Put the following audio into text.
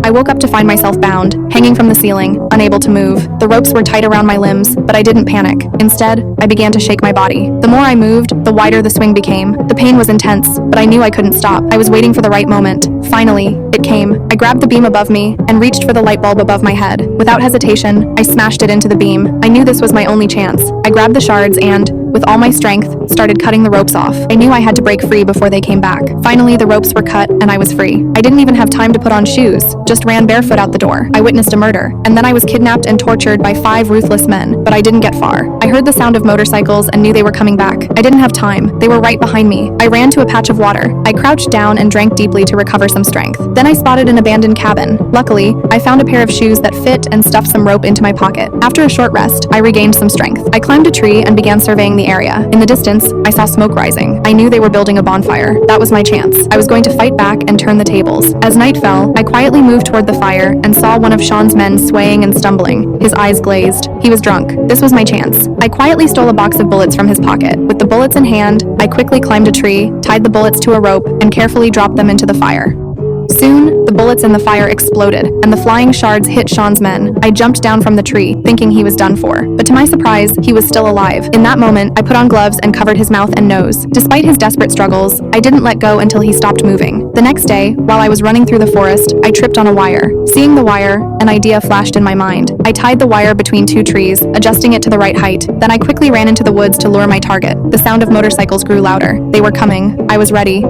I woke up to find myself bound, hanging from the ceiling, unable to move. The ropes were tight around my limbs, but I didn't panic. Instead, I began to shake my body. The more I moved, the wider the swing became. The pain was intense, but I knew I couldn't stop. I was waiting for the right moment. Finally, it came. I grabbed the beam above me and reached for the light bulb above my head. Without hesitation, I smashed it into the beam. I knew this was my only chance. I grabbed the shards and, with all my strength, started cutting the ropes off. I knew I had to break free before they came back. Finally, the ropes were cut and I was free. I didn't even have time to put on shoes, just ran barefoot out the door. I witnessed a murder, and then I was kidnapped and tortured by 5 ruthless men, but I didn't get far. I heard the sound of motorcycles and knew they were coming back. I didn't have time. They were right behind me. I ran to a patch of water. I crouched down and drank deeply to recover some strength. Then I spotted an abandoned cabin. Luckily, I found a pair of shoes that fit and stuffed some rope into my pocket. After a short rest, I regained some strength. I climbed a tree and began surveying the area. In the distance, I saw smoke rising. I knew they were building a bonfire. That was my chance. I was going to fight back and turn the tables. As night fell, I quietly moved toward the fire and saw one of Sean's men swaying and stumbling. His eyes glazed. He was drunk. This was my chance. I quietly stole a box of bullets from his pocket. With the bullets in hand, I quickly climbed a tree, tied the bullets to a rope, and carefully dropped them into the fire. Soon, the bullets in the fire exploded, and the flying shards hit Sean's men. I jumped down from the tree, thinking he was done for. But to my surprise, he was still alive. In that moment, I put on gloves and covered his mouth and nose. Despite his desperate struggles, I didn't let go until he stopped moving. The next day, while I was running through the forest, I tripped on a wire. Seeing the wire, an idea flashed in my mind. I tied the wire between 2 trees, adjusting it to the right height. Then I quickly ran into the woods to lure my target. The sound of motorcycles grew louder. They were coming. I was ready.